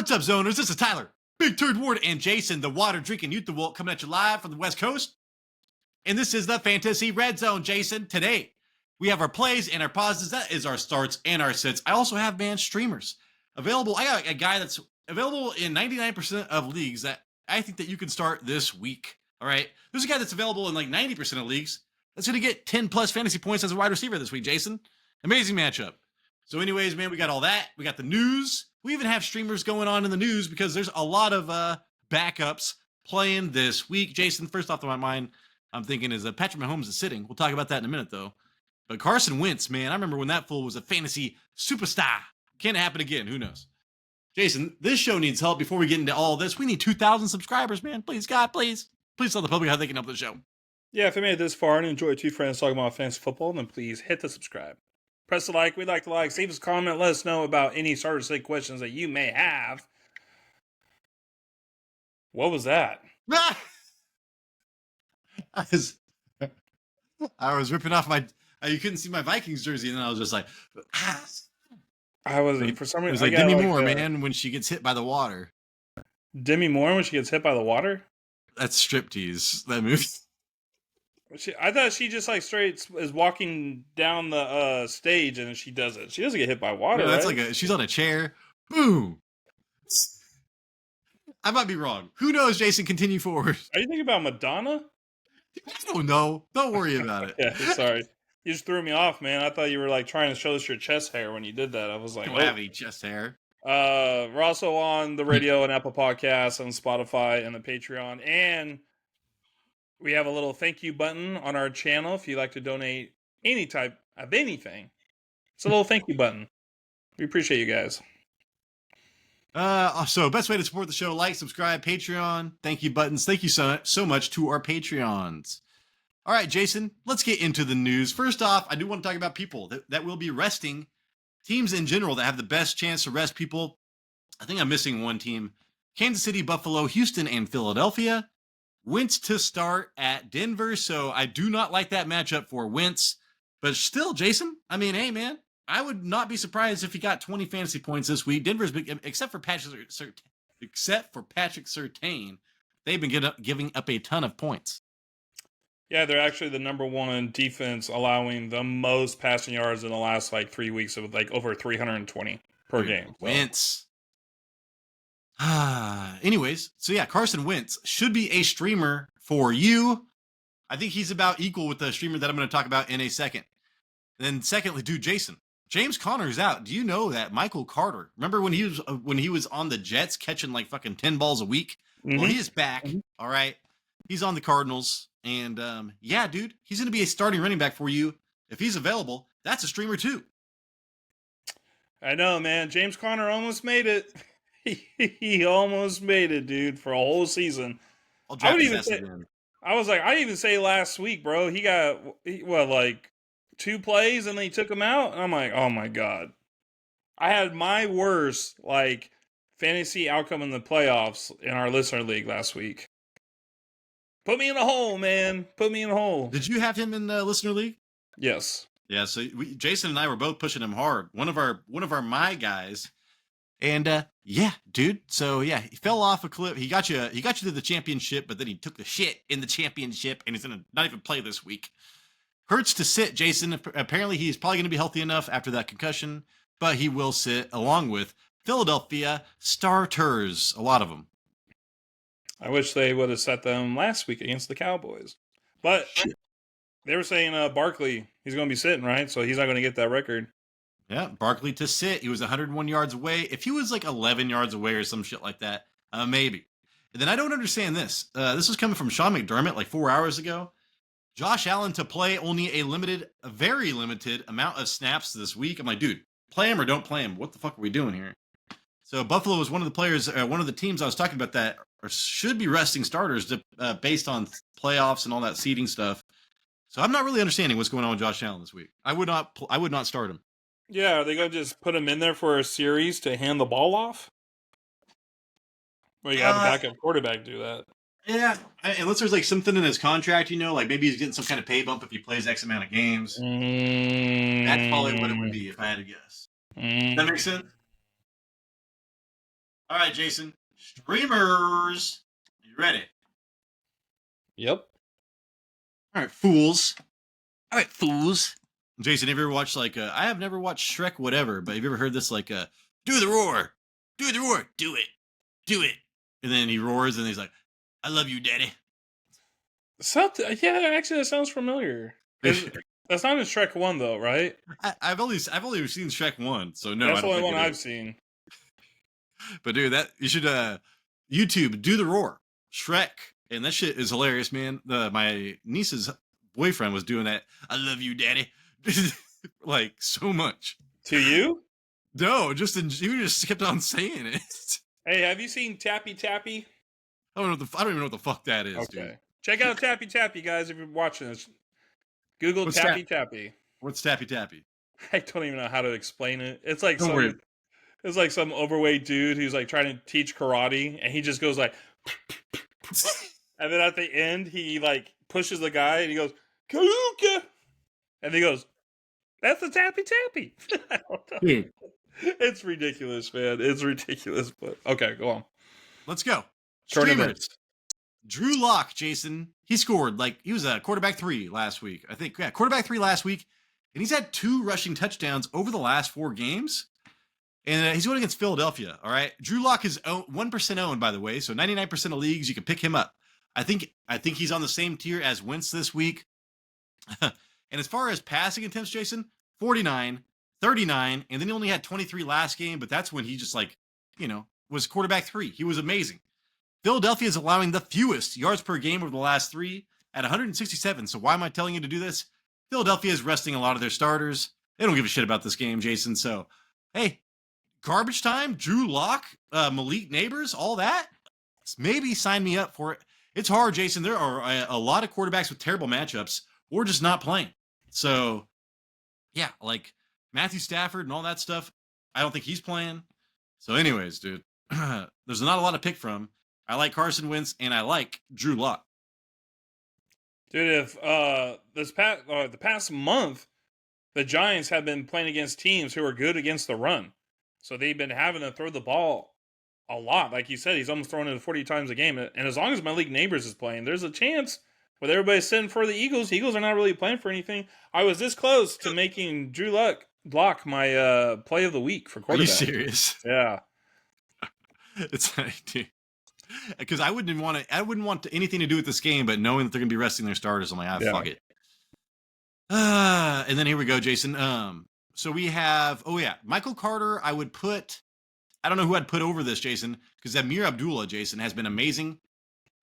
What's up, Zoners? This is Tyler, Big Turd Ward, and Jason, the water-drinking Youth-the-Wolf, coming at you live from the West Coast. And this is the Fantasy Red Zone, Jason. Today, we have our plays and our pauses. That is our starts and our sits. I also have, streamers available. I got a guy that's available in 99% of leagues that I think that you can start this week. All right? There's a guy that's available in like 90% of leagues that's going to get 10-plus fantasy points as a wide receiver this week, Jason. Amazing matchup. So anyways, man, we got all that. We got the news. We even have streamers going on in the news because there's a lot of backups playing this week. Jason, first off my mind, I'm thinking is Patrick Mahomes is sitting. We'll talk about that in a minute, though. But Carson Wentz, man, I remember when that fool was a fantasy superstar. Can it happen again? Who knows? Jason, this show needs help before we get into all this. We need 2,000 subscribers, man. Please, God, please. Please tell the public how they can help the show. Yeah, if you made it this far and enjoy two friends talking about fantasy football, then please hit the subscribe. Press the like. We'd like to like. Leave us a comment. Let us know about any starter sit questions that you may have. What was that? I was ripping off my... You couldn't see my Vikings jersey, and then I was just like... I wasn't... For some reason... It was like Demi Moore, man, when she gets hit by the water. Demi Moore when she gets hit by the water? That's striptease, that movie. I thought she just like straight is walking down the stage and she does it. She doesn't get hit by water. No, that's right? She's on a chair. Boom. I might be wrong. Who knows, Jason? Continue forward. Are you thinking about Madonna? I don't know. Don't worry about it. Yeah, sorry. You just threw me off, man. I thought you were like trying to show us your chest hair when you did that. I was like, I don't have any chest hair. We're also on the radio and Apple Podcasts and Spotify and the Patreon, and we have a little thank you button on our channel if you'd like to donate any type of anything. It's a little thank you button. We appreciate you guys. So best way to support the show, like, subscribe, Patreon, thank you buttons. Thank you so much to our Patreons. All right, Jason, let's get into the news. First off, I do want to talk about people that will be resting. Teams in general that have the best chance to rest people. I think I'm missing one team. Kansas City, Buffalo, Houston, and Philadelphia. Wentz to start at Denver, so I do not like that matchup for Wentz. But still, Jason, I mean, hey, man, I would not be surprised if he got 20 fantasy points this week. Denver's been, except for Patrick Surtain, they've been giving up a ton of points. Yeah, they're actually the number one defense, allowing the most passing yards in the last like 3 weeks of like over 320 per game. So. Wentz. Anyways, so yeah, Carson Wentz should be a streamer for you. I think he's about equal with the streamer that I'm going to talk about in a second. And then secondly, dude, Jason, James Conner is out. Do you know that Michael Carter, remember when he was on the Jets catching like fucking 10 balls a week? Mm-hmm. Well, he is back. Mm-hmm. All right. He's on the Cardinals. And yeah, dude, he's going to be a starting running back for you. If he's available, that's a streamer too. I know, man. James Conner almost made it. He almost made it, dude, for a whole season. I was like, I didn't even say last week, bro. He got, like 2 plays and then he took him out? And I'm like, oh my God. I had my worst, like, fantasy outcome in the playoffs in our listener league last week. Put me in a hole, man. Put me in a hole. Did you have him in the listener league? Yes. Yeah, so Jason and I were both pushing him hard. One of our my guys. And yeah, dude. So yeah, he fell off a cliff. He got you to the championship, but then he took the shit in the championship, and he's gonna not even play this week. Hurts to sit, Jason. Apparently, he's probably gonna be healthy enough after that concussion, but he will sit along with Philadelphia starters, a lot of them. I wish they would have set them last week against the Cowboys, but they were saying Barkley, he's gonna be sitting, right? So he's not gonna get that record. Yeah, Barkley to sit. He was 101 yards away. If he was like 11 yards away or some shit like that, maybe. And then I don't understand this. This was coming from Sean McDermott like 4 hours ago. Josh Allen to play only a very limited amount of snaps this week. I'm like, dude, play him or don't play him. What the fuck are we doing here? So Buffalo was one of the players, one of the teams I was talking about that should be resting starters based on playoffs and all that seeding stuff. So I'm not really understanding what's going on with Josh Allen this week. I would not start him. Yeah, are they going to just put him in there for a series to hand the ball off? Well, you got the backup quarterback do that. Yeah, unless there's like something in his contract, like maybe he's getting some kind of pay bump if he plays X amount of games. That's probably what it would be if I had to guess. Does that make sense? All right, Jason. Streamers. You ready? Yep. All right, fools. All right, fools. Jason, have you ever watched I have never watched Shrek whatever, but have you ever heard this do the roar. Do the roar. Do it. Do it. And then he roars and he's like, I love you, daddy. Yeah, actually that sounds familiar. That's not in Shrek 1 though, right? I've only seen Shrek 1, so no. That's the only one I've seen. But dude, that you should YouTube Do the Roar. Shrek. And that shit is hilarious, man. My niece's boyfriend was doing that. I love you, daddy. Like so much. To you? No, you just kept on saying it. Hey, have you seen Tappy Tappy? I don't even know what the fuck that is, okay. Dude. Check out Tappy Tappy, guys, if you're watching this. Google Tappy Tappy. What's Tappy Tappy? I don't even know how to explain it. It's like some overweight dude who's like trying to teach karate, and he just goes like, and then at the end he like pushes the guy, and he goes Kaluka, and he goes, "That's the Tappy Tappy." I don't know. Yeah. It's ridiculous, man. It's ridiculous, but okay, go on. Let's go. Streamers. Drew Lock, Jason. He scored he was a quarterback 3 last week. I think, quarterback 3 last week. And he's had 2 rushing touchdowns over the last 4 games. And he's going against Philadelphia, all right? Drew Lock is 1% owned, by the way. So 99% of leagues, you can pick him up. I think he's on the same tier as Wentz this week. And as far as passing attempts, Jason, 49, 39, and then he only had 23 last game, but that's when he just was quarterback 3. He was amazing. Philadelphia is allowing the fewest yards per game over the last 3 at 167. So why am I telling you to do this? Philadelphia is resting a lot of their starters. They don't give a shit about this game, Jason. So, hey, garbage time, Drew Lock, Malik Neighbors, all that. Maybe sign me up for it. It's hard, Jason. There are a lot of quarterbacks with terrible matchups or just not playing. So, yeah, like Matthew Stafford and all that stuff, I don't think he's playing. So anyways, dude, there's not a lot to pick from. I like Carson Wentz, and I like Drew Lock. Dude, if the past month, the Giants have been playing against teams who are good against the run. So they've been having to throw the ball a lot. Like you said, he's almost throwing it 40 times a game. And as long as Malik Neighbors is playing, there's a chance with everybody sitting for the Eagles. Eagles are not really playing for anything. I was this close to making Drew Lock my play of the week for quarterback. Are you serious? Yeah. It's like, dude. Because I wouldn't want anything to do with this game, but knowing that they're going to be resting their starters, I'm like, fuck it. And then here we go, Jason. So we have, Michael Carter. I don't know who I'd put over this, Jason, because Amir Abdullah, Jason, has been amazing.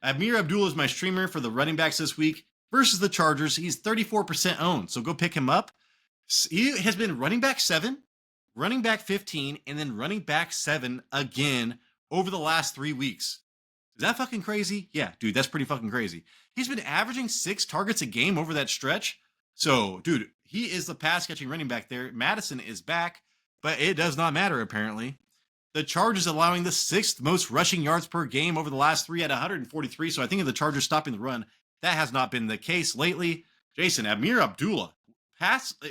Amir Abdullah is my streamer for the running backs this week versus the Chargers. He's 34% owned, so go pick him up. He has been running back 7, running back 15, and then running back 7 again over the last 3 weeks. Is that fucking crazy? Yeah, dude, that's pretty fucking crazy. He's been averaging 6 targets a game over that stretch. So, dude, he is the pass-catching running back there. Madison is back, but it does not matter, apparently. The Chargers allowing the 6th most rushing yards per game over the last 3 at 143. So I think of the Chargers stopping the run. That has not been the case lately. Jason, Amir Abdullah,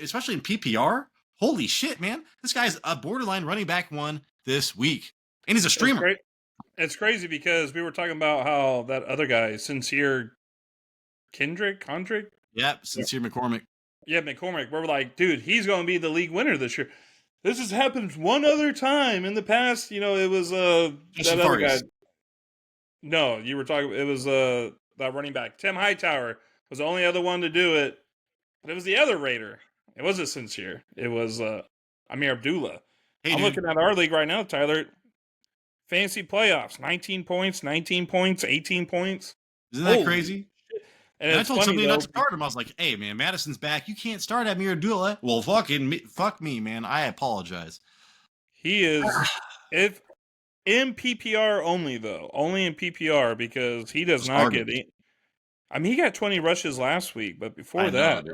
especially in PPR. Holy shit, man. This guy's a borderline running back 1 this week. And he's a streamer. It's crazy because we were talking about how that other guy, Sincere Condrick? Yep, Sincere McCormick. Yeah, McCormick. We're like, dude, he's going to be the league winner this year. This has happened one other time in the past. It was that other guy. No, you were talking. It was that running back. Tim Hightower was the only other one to do it, but it was the other Raider. It wasn't Sincere. It was Amir Abdullah. Hey, I'm looking at our league right now, Tyler. Fantasy playoffs, 19 points, 18 points. Isn't that crazy? And I told somebody not to start him. I was like, hey, man, Madison's back. You can't start Amir Abdullah. Well, fuck me, man. I apologize. He is, if in PPR only, though. Only in PPR because he does not get it. I mean, he got 20 rushes last week, but before that,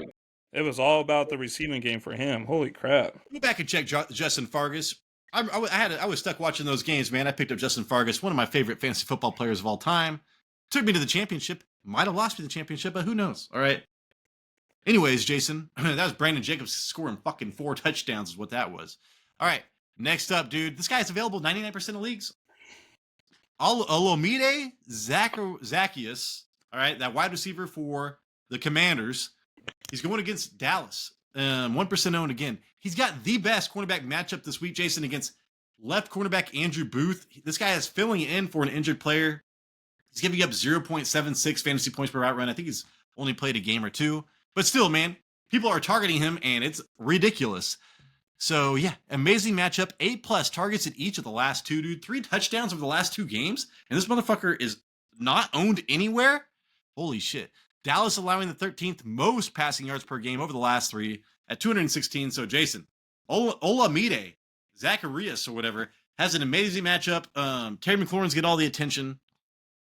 it was all about the receiving game for him. Holy crap. Go back and check Justin Fargas. I was stuck watching those games, man. I picked up Justin Fargas, one of my favorite fantasy football players of all time. Took me to the championship. Might have lost me the championship, but who knows? All right. Anyways, Jason, that was Brandon Jacobs scoring fucking 4 touchdowns is what that was. All right. Next up, dude. This guy is available 99% of leagues. Olomide Zacchaeus, all right, that wide receiver for the Commanders. He's going against Dallas. 1% owned again. He's got the best cornerback matchup this week, Jason, against left cornerback Andrew Booth. This guy is filling in for an injured player. He's giving up 0.76 fantasy points per route run. I think he's only played a game or two. But still, man, people are targeting him, and it's ridiculous. So, yeah, amazing matchup. 8+ targets in each of the last two, dude. 3 touchdowns over the last 2 games. And this motherfucker is not owned anywhere. Holy shit. Dallas allowing the 13th most passing yards per game over the last 3 at 216. So, Jason, Olamide, Zacharias or whatever, has an amazing matchup. Terry McLaurin's get all the attention.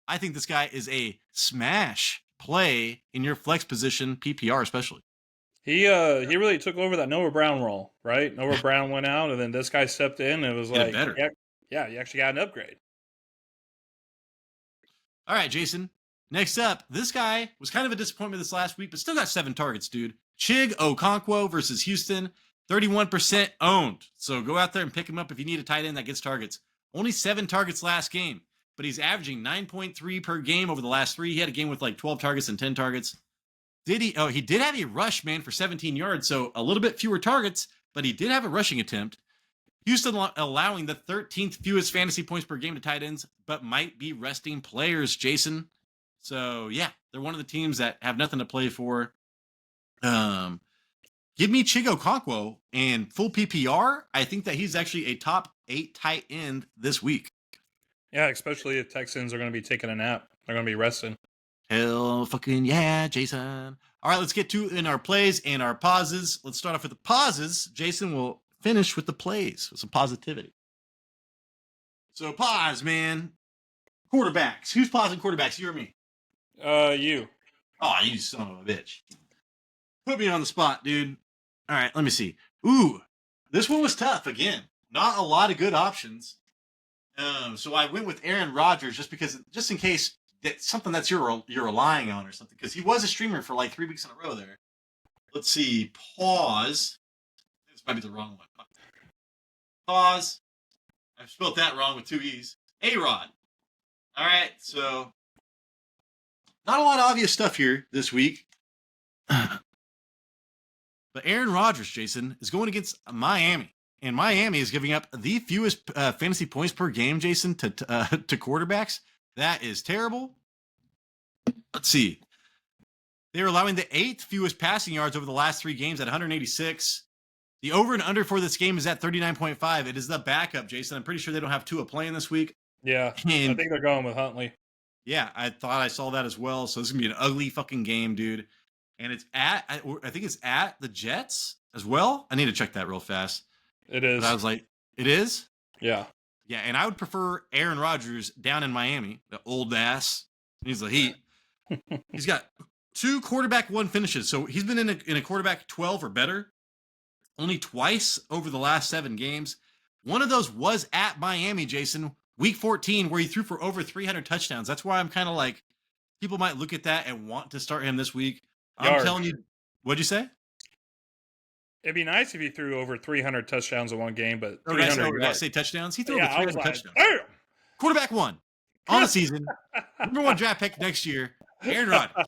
I think this guy is a smash play in your flex position, PPR especially. He really took over that Noah Brown role, right? Noah Brown went out, and then this guy stepped in, and it was like, better. Yeah, you actually got an upgrade. All right, Jason. Next up, this guy was kind of a disappointment this last week, but still got 7 targets, dude. Chig Okonkwo versus Houston, 31% owned. So go out there and pick him up if you need a tight end that gets targets. Only 7 targets last game, but he's averaging 9.3 per game over the last 3. He had a game with like 12 targets and 10 targets. Did he? Oh, he did have a rush, man, for 17 yards, so a little bit fewer targets, but he did have a rushing attempt. Houston allowing the 13th fewest fantasy points per game to tight ends, but might be resting players, Jason. So, yeah, they're one of the teams that have nothing to play for. Give me Chig Okonkwo and full PPR. I think that he's actually a top 8 tight end this week. Yeah, especially if Texans are going to be taking a nap. They're going to be resting. Hell fucking yeah, Jason. All right, let's get to in our plays and our pauses. Let's start off with the pauses. Jason will finish with the plays with some positivity. So pause, man. Quarterbacks. Who's pausing quarterbacks? You or me? You. Oh, you son of a bitch. Put me on the spot, dude. All right, let me see. Ooh, this one was tough again. Not a lot of good options. So I went with Aaron Rodgers just in case that's something that you're relying on or something, because he was a streamer for like 3 weeks in a row there. Let's see. Pause. This might be the wrong one. Pause. I've spelled that wrong with 2 E's. A-Rod. All right, so not a lot of obvious stuff here this week. But Aaron Rodgers, Jason, is going against Miami. And Miami is giving up the fewest fantasy points per game, Jason, to quarterbacks. That is terrible. Let's see. They're allowing the 8th fewest passing yards over the last 3 games at 186. The over and under for this game is at 39.5. It is the backup, Jason. I'm pretty sure they don't have Tua playing this week. Yeah, I think they're going with Huntley. Yeah, I thought I saw that as well. So this is going to be an ugly fucking game, dude. And it's I think it's at the Jets as well. I need to check that real fast. It is. But I was like, it is? Yeah. Yeah, and I would prefer Aaron Rodgers down in Miami, the old ass. He's the Heat. He's got 2 quarterback 1 finishes. So he's been in a quarterback 12 or better only twice over the last 7 games. One of those was at Miami, Jason, week 14, where he threw for over 300 touchdowns. That's why I'm kind of like, people might look at that and want to start him this week. I'm telling you, what'd you say? It'd be nice if he threw over 300 touchdowns in one game, but 300 did I say touchdowns? He threw over 300 touchdowns. Damn! Quarterback 1 on the season. Number 1 draft pick next year. Aaron Rodgers.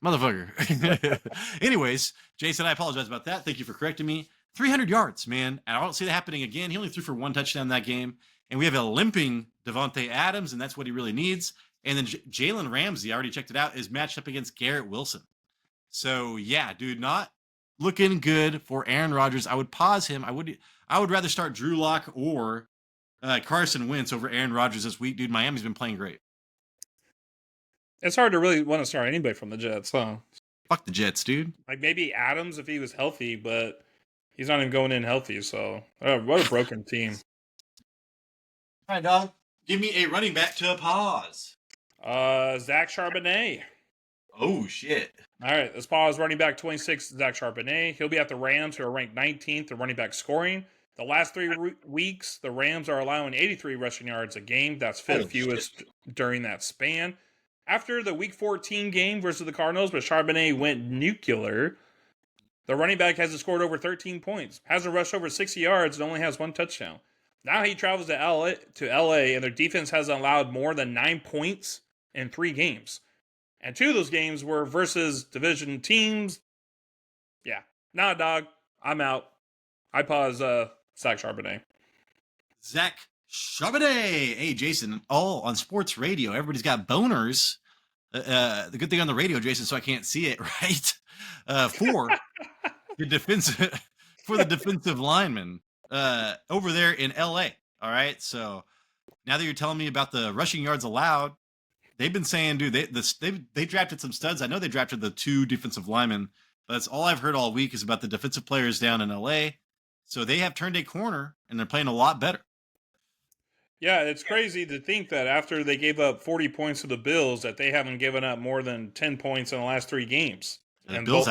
Motherfucker. Anyways, Jason, I apologize about that. Thank you for correcting me. 300 yards, man. And I don't see that happening again. He only threw for 1 touchdown that game. And we have a limping Devontae Adams, and that's what he really needs. And then Jalen Ramsey, I already checked it out, is matched up against Garrett Wilson. So, yeah, dude, not looking good for Aaron Rodgers. I would pause him. I would rather start Drew Lock or Carson Wentz over Aaron Rodgers this week. Dude, Miami's been playing great. It's hard to really want to start anybody from the Jets, huh? Fuck the Jets, dude. Like maybe Adams if he was healthy, but he's not even going in healthy. So what a broken team. All right, dog. Give me a running back to pause. Zach Charbonnet. Oh, shit. All right, let's pause running back 26, Zach Charbonnet. He'll be at the Rams, who are ranked 19th in running back scoring. The last 3 weeks, the Rams are allowing 83 rushing yards a game. That's 5th fewest during that span. After the Week 14 game versus the Cardinals, where Charbonnet went nuclear, the running back hasn't scored over 13 points, hasn't rushed over 60 yards, and only has 1 touchdown. Now he travels to LA, and their defense has allowed more than 9 points in 3 games. And 2 of those games were versus division teams. Yeah. Nah, dog. I'm out. I pause Zach Charbonnet. Zach Charbonnet. Hey, Jason. All on sports radio. Everybody's got boners. The good thing on the radio, Jason, so I can't see it, right? For the defensive lineman over there in LA. All right. So now that you're telling me about the rushing yards allowed, they've been saying, dude, they drafted some studs. I know they drafted the 2 defensive linemen, but that's all I've heard all week is about the defensive players down in LA. So they have turned a corner and they're playing a lot better. Yeah, it's crazy to think that after they gave up 40 points to the Bills, that they haven't given up more than 10 points in the last 3 games. The Bills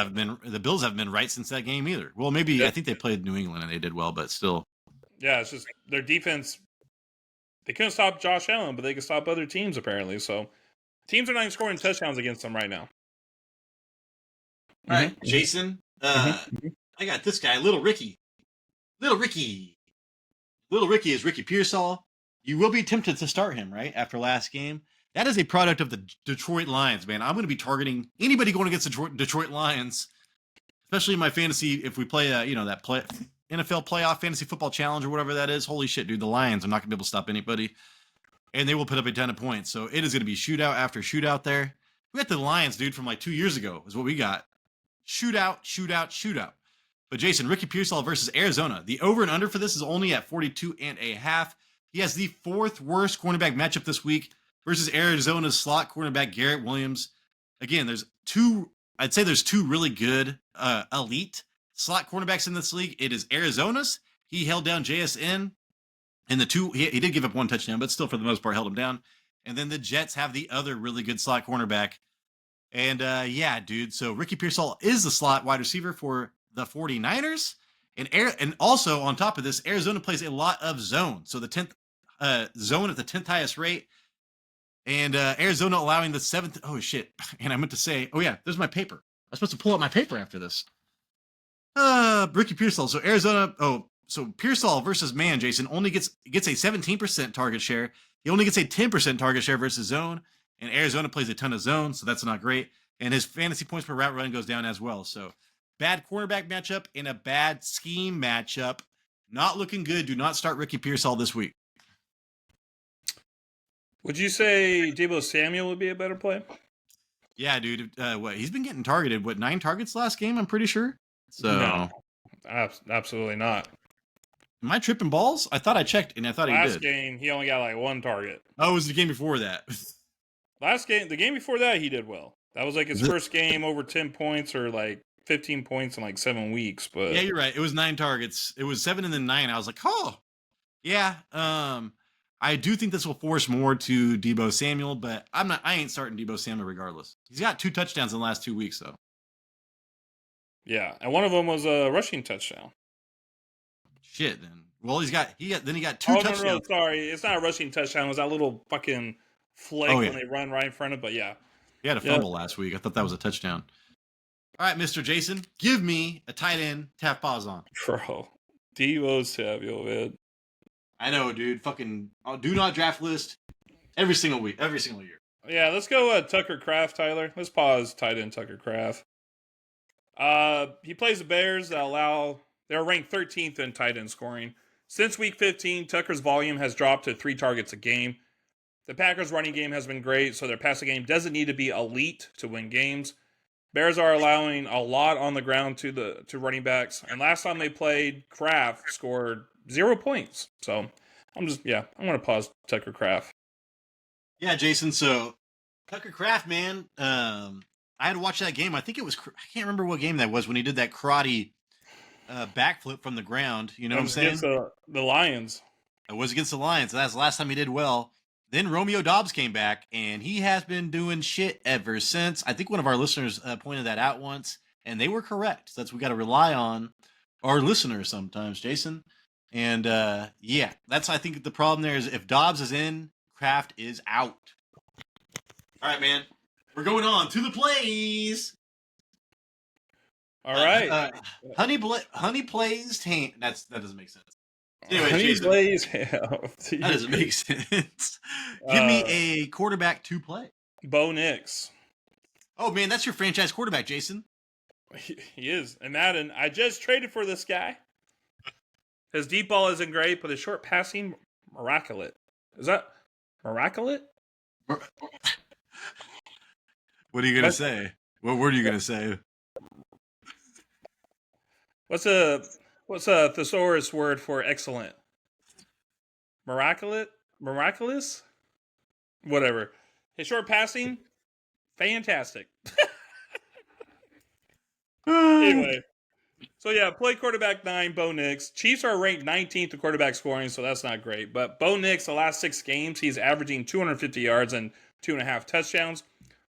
haven't been right since that game either. Well, maybe I think they played New England and they did well, but still. Yeah, it's just their defense. They couldn't stop Josh Allen, but they could stop other teams apparently. So teams are not even scoring touchdowns against them right now. All right, Jason. I got this guy, Little Ricky. Little Ricky is Ricky Pearsall. You will be tempted to start him, right, after last game. That is a product of the Detroit Lions, man. I'm going to be targeting anybody going against the Detroit Lions, especially in my fantasy. If we play, that NFL playoff fantasy football challenge or whatever that is, holy shit, dude, the Lions are not going to be able to stop anybody, and they will put up a ton of points. So it is going to be shootout after shootout there. We got the Lions, dude, from like 2 years ago is what we got. Shootout. But Jason, Ricky Pearsall versus Arizona. The over and under for this is only at 42.5. He has the 4th worst cornerback matchup this week versus Arizona's slot cornerback Garrett Williams. Again, there's 2 really good elite slot cornerbacks in this league. It is Arizona's. He held down JSN, and the 2 he did give up 1 touchdown, but still for the most part held him down. And then the Jets have the other really good slot cornerback. And yeah, dude. So Ricky Pearsall is the slot wide receiver for the 49ers. And also on top of this, Arizona plays a lot of zone. So the 10th zone at the 10th highest rate. And Arizona allowing the 7th. Oh, shit. And I meant to say, oh, yeah, there's my paper. I was supposed to pull out my paper after this. Ricky Pearsall. So Arizona. Oh, so Pearsall versus man, Jason, only gets a 17% target share. He only gets a 10% target share versus zone. And Arizona plays a ton of zone, so that's not great. And his fantasy points per route run goes down as well. So bad cornerback matchup and a bad scheme matchup. Not looking good. Do not start Ricky Pearsall this week. Would you say Deebo Samuel would be a better play? Yeah, dude. He's been getting targeted. 9 targets last game? I'm pretty sure. So no, absolutely not. Am I tripping balls? I thought I checked, and I thought he did. Last game, he only got like 1 target. Oh, it was the game before that. The game before that, he did well. That was like his first game over 10 points or like 15 points in like 7 weeks. But yeah, you're right. It was 9 targets. It was 7 and then 9. I was like, oh, yeah. I do think this will force more to Deebo Samuel, but I ain't starting Deebo Samuel regardless. He's got 2 touchdowns in the last 2 weeks, though. Yeah, and one of them was a rushing touchdown. Shit, then. Well, he got 2 touchdowns. No, sorry. It's not a rushing touchdown. It was that little fucking flake when they run right in front of, but yeah. He had a fumble last week. I thought that was a touchdown. All right, Mr. Jason, give me a tight end tap pause on. Bro, Deebo Samuel, man. I know, dude. Fucking do not draft list every single week, every single year. Yeah, let's go Tucker Kraft, Tyler. Let's pause tight end Tucker Kraft. He plays the Bears that they're ranked 13th in tight end scoring. Since week 15, Tucker's volume has dropped to 3 targets a game. The Packers' running game has been great, so their passing game doesn't need to be elite to win games. Bears are allowing a lot on the ground to running backs, and last time they played, Kraft scored 0 points. So I'm going to pause Tucker Kraft. Yeah, Jason. So Tucker Kraft, man, I had to watch that game. I think it was I can't remember what game that was when he did that karate backflip from the ground. You know what I'm saying? Against the Lions. It was against the Lions. That's the last time he did well. Then Romeo Doubs came back, and he has been doing shit ever since. I think one of our listeners pointed that out once, and they were correct. So that's we got to rely on our listeners sometimes, Jason. And yeah, that's I think the problem there is if Doubs is in, Kraft is out. All right, man. We're going on to the plays. All right. Honey plays That doesn't make sense. Anyway, Jason, that doesn't make sense. Give me a quarterback to play. Bo Nix. Oh man, that's your franchise quarterback, Jason. He is. And Madden, I just traded for this guy. His deep ball isn't great, but his short passing, miraculous. Is that miraculous? What are you gonna say? What word are you gonna say? What's a thesaurus word for excellent? Miraculous? Miraculous? Whatever. His short passing, fantastic. Anyway. So yeah, play quarterback 9, Bo Nix. Chiefs are ranked 19th in quarterback scoring, so that's not great. But Bo Nix, the last 6 games, he's averaging 250 yards and 2.5 touchdowns.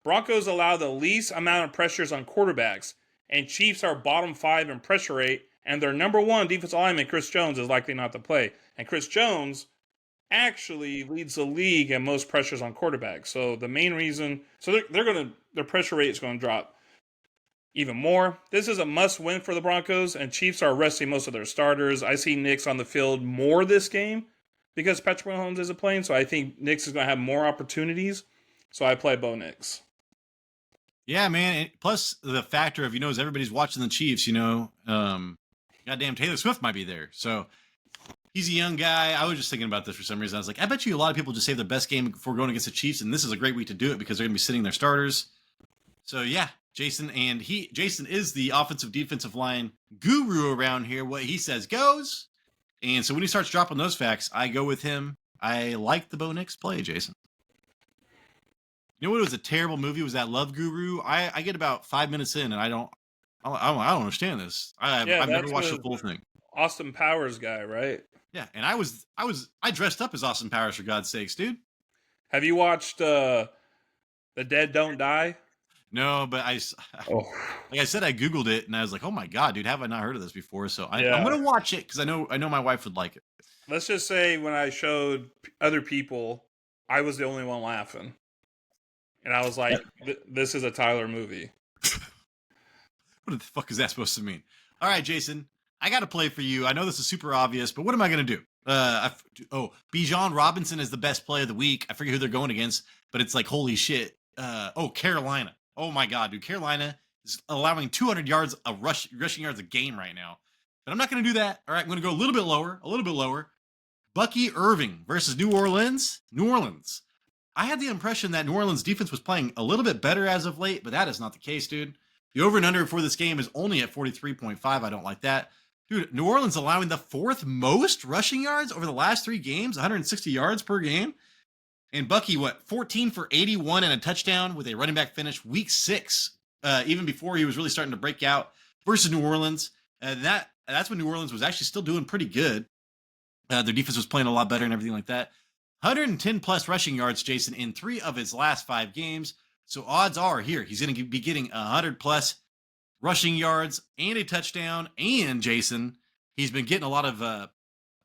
Broncos allow the least amount of pressures on quarterbacks, and Chiefs are bottom 5 in pressure rate, and their number 1 defensive lineman, Chris Jones, is likely not to play. And Chris Jones actually leads the league in most pressures on quarterbacks. So the main reason, so their pressure rate is going to drop even more. This is a must-win for the Broncos, and Chiefs are resting most of their starters. I see Nix on the field more this game because Patrick Mahomes isn't playing, so I think Nix is going to have more opportunities. So I play Bo Nix. Yeah, man. And plus the factor of, as everybody's watching the Chiefs, goddamn Taylor Swift might be there. So he's a young guy. I was just thinking about this for some reason. I was like, I bet you a lot of people just save their best game before going against the Chiefs, and this is a great week to do it because they're going to be sitting their starters. So yeah, Jason is the offensive defensive line guru around here. What he says goes. And so when he starts dropping those facts, I go with him. I like the Bo Nix play, Jason. You know what was a terrible movie? Was that Love Guru? I get about 5 minutes in and I don't understand this. I've never watched the full thing. Austin Powers guy, right? Yeah, and I dressed up as Austin Powers for God's sakes, dude. Have you watched The Dead Don't Die? No, but like I said, I Googled it and I was like, oh my God, dude, have I not heard of this before? So I'm going to watch it because I know my wife would like it. Let's just say when I showed other people, I was the only one laughing. And I was like, this is a Tyler movie. What the fuck is that supposed to mean? All right, Jason, I got to play for you. I know this is super obvious, but what am I going to do? Bijan Robinson is the best play of the week. I forget who they're going against, but it's like, holy shit. Carolina. Oh my God, dude. Carolina is allowing 200 yards of rushing yards a game right now. But I'm not going to do that. All right, I'm going to go a little bit lower. Bucky Irving versus New Orleans. New Orleans. I had the impression that New Orleans defense was playing a little bit better as of late, but that is not the case, dude. The over and under for this game is only at 43.5. I don't like that. Dude, New Orleans allowing the 4th most rushing yards over the last 3 games, 160 yards per game. And Bucky, 14 for 81 and a touchdown with a running back finish week 6, even before he was really starting to break out versus New Orleans. That's when New Orleans was actually still doing pretty good. Their defense was playing a lot better and everything like that. 110 plus rushing yards, Jason, in 3 of his last 5 games. So odds are here he's going to be getting 100 plus rushing yards and a touchdown. And Jason, he's been getting a lot of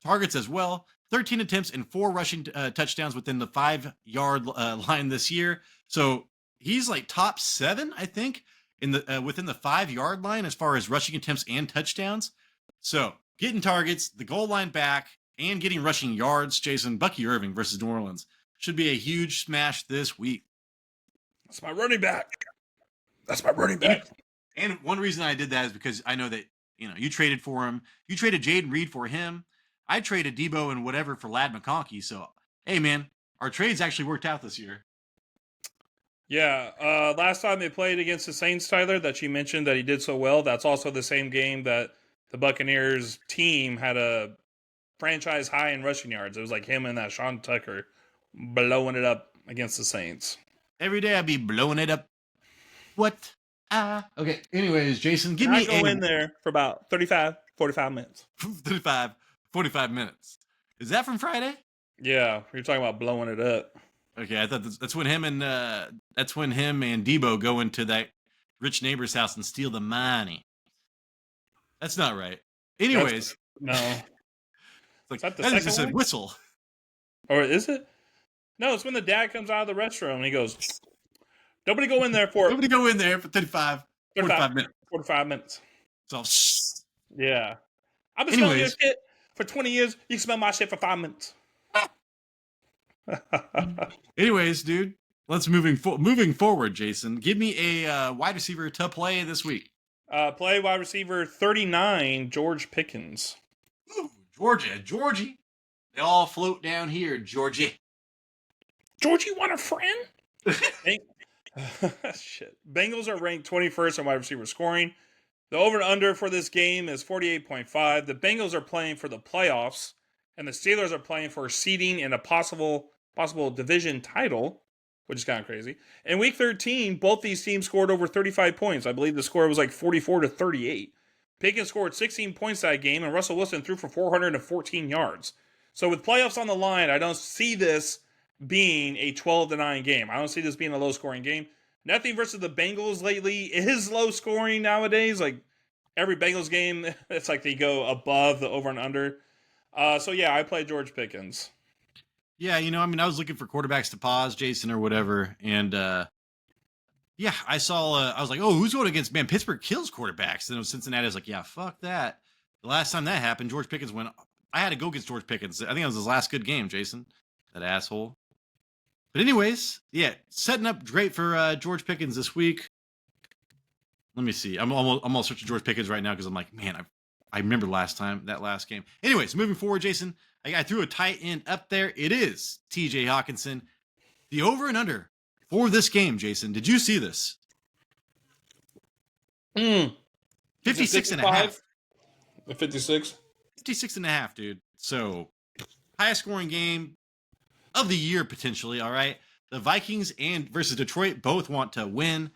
targets as well. 13 attempts and 4 rushing touchdowns within the 5-yard line this year. So he's like top 7, I think, in the within the 5-yard line as far as rushing attempts and touchdowns. So getting targets, the goal line back, and getting rushing yards. Jason, Bucky Irving versus New Orleans should be a huge smash this week. That's my running back. And one reason I did that is because I know that you traded for him. You traded Jaden Reed for him. I traded Debo and whatever for Ladd McConkey. So, hey, man, our trades actually worked out this year. Yeah. Last time they played against the Saints, Tyler, that you mentioned that he did so well, that's also the same game that the Buccaneers team had a franchise high in rushing yards. It was like him and that Sean Tucker blowing it up against the Saints. Every day I'd be blowing it up. What? Okay. Anyways, Jason, give me go in there for about 35, 45 minutes. 45 minutes. Is that from Friday? Yeah, you're talking about blowing it up. Okay, I thought that's when him and Debo go into that rich neighbor's house and steal the money. That's not right. Anyways, no. It's like, that is just a whistle. Or is it? No, it's when the dad comes out of the restroom and he goes, Nobody go in there for 45 minutes. 45 minutes. So, yeah. I'm just telling you, kid. for 20 years, you can smell my shit for 5 minutes. Anyways, dude, let's moving forward, Jason. Give me a wide receiver to play this week. Play wide receiver 39, George Pickens. Ooh, Georgie. They all float down here, Georgie. Georgie want a friend? Shit. Bengals are ranked 21st in wide receiver scoring. The over and under for this game is 48.5. The Bengals are playing for the playoffs, and the Steelers are playing for seeding in a possible division title, which is kind of crazy. In Week 13, both these teams scored over 35 points. I believe the score was like 44-38. Pickens scored 16 points that game, and Russell Wilson threw for 414 yards. So with playoffs on the line, I don't see this being a 12-9 game. I don't see this being a low-scoring game. Nothing versus the Bengals lately is low-scoring nowadays. Like, every Bengals game, it's like they go above the over and under. So, yeah, I play George Pickens. Yeah, I was looking for quarterbacks to pause, Jason, or whatever. And, yeah, I saw, I was like, oh, who's going against, man, Pittsburgh kills quarterbacks. And it was Cincinnati. I was like, yeah, fuck that. The last time that happened, George Pickens went, I had to go against George Pickens. I think that was his last good game, Jason. That asshole. But anyways, yeah, setting up great for George Pickens this week. Let me see. I'm almost searching George Pickens right now because I'm like, man, I remember that last game. Anyways, moving forward, Jason, I threw a tight end up there. It is TJ Hockenson. The over and under for this game, Jason. Did you see this? 56 and a half. 56? 56 and a half, dude. So, highest scoring game of the year, potentially, all right? The Vikings versus Detroit both want to win.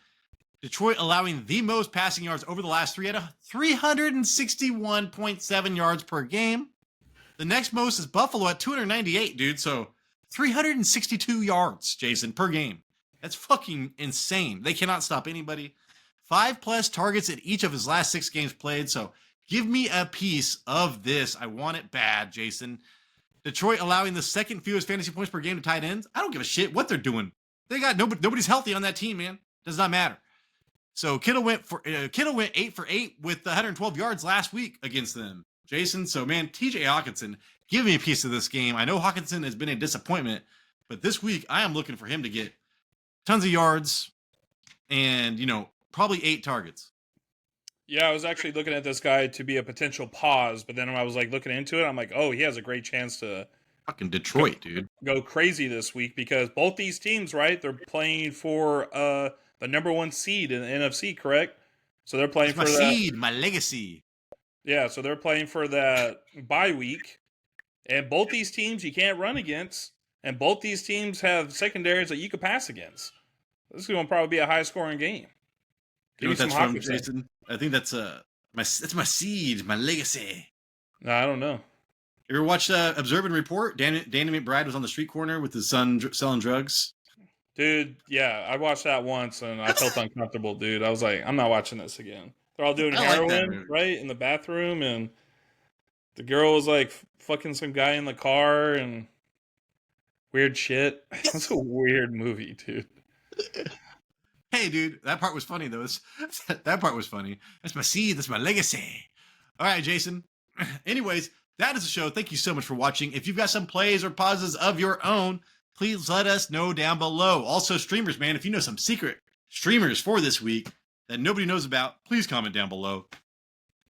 Detroit allowing the most passing yards over the last three at 361.7 yards per game. The next most is Buffalo at 298, dude. So 362 yards, Jason, per game. That's fucking insane. They cannot stop anybody. 5+ targets in each of his last 6 games played. So give me a piece of this. I want it bad, Jason. Detroit allowing the second fewest fantasy points per game to tight ends. I don't give a shit what they're doing. They got nobody's healthy on that team, man. Does not matter. So Kittle went 8 for 8 with 112 yards last week against them, Jason. So man, TJ Hockenson, give me a piece of this game. I know Hockenson has been a disappointment, but this week I am looking for him to get tons of yards and probably 8 targets. Yeah, I was actually looking at this guy to be a potential pause, but then when I was like looking into it, I'm like, oh, he has a great chance to fucking Detroit, dude, go crazy this week because both these teams, right? They're playing for the number 1 seed in the NFC, correct? So they're playing for my seed, my legacy. Yeah, so they're playing for that bye week, and both these teams you can't run against, and both these teams have secondaries that you could pass against. This is going to probably be a high-scoring game. You know what that's from, Jason? I think that's my seed, my legacy. No, I don't know. You ever watched Observe and Report? Danny McBride was on the street corner with his son selling drugs. Dude, yeah, I watched that once and I felt uncomfortable, dude. I was like, I'm not watching this again. They're all doing heroin, right, in the bathroom, and the girl was like fucking some guy in the car and weird shit. It's a weird movie, dude. Hey, dude, that part was funny, though. That part was funny. That's my seed. That's my legacy. All right, Jason. Anyways, that is the show. Thank you so much for watching. If you've got some plays or pauses of your own, please let us know down below. Also, streamers, man, if you know some secret streamers for this week that nobody knows about, please comment down below.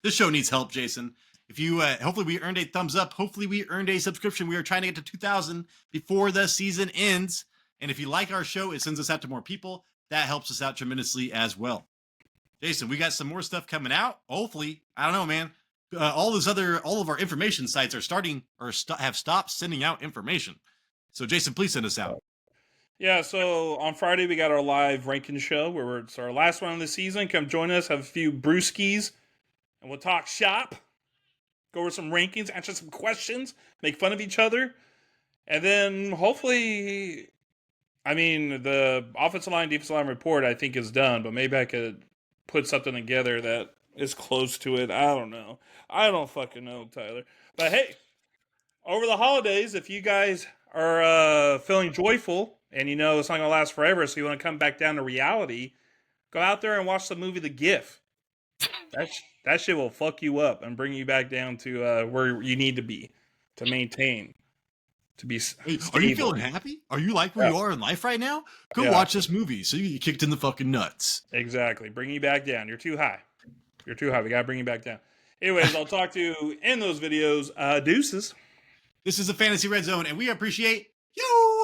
This show needs help, Jason. If you, hopefully we earned a thumbs up. Hopefully we earned a subscription. We are trying to get to 2,000 before the season ends. And if you like our show, it sends us out to more people. That helps us out tremendously as well. Jason, we got some more stuff coming out. Hopefully, I don't know, man. All of our information sites are starting or have stopped sending out information. So, Jason, please send us out. Yeah, so on Friday, we got our live ranking show where it's our last one of the season. Come join us, have a few brewskis, and we'll talk shop, go over some rankings, answer some questions, make fun of each other. And then hopefully, I mean, the offensive line, defensive line report, I think, is done, but maybe I could put something together that is close to it. I don't know. I don't fucking know, Tyler. But hey, over the holidays, if you guys are feeling joyful and you know it's not going to last forever, so you want to come back down to reality, go out there and watch the movie The Gift. That shit will fuck you up and bring you back down to where you need to be to maintain, to be stable. Are you feeling happy? Are you like where you are in life right now? Go watch this movie so you get kicked in the fucking nuts. Exactly. Bring you back down. You're too high. You're too high. We got to bring you back down. Anyways, I'll talk to you in those videos. Deuces. This is the Fantasy Red Zone, and we appreciate you.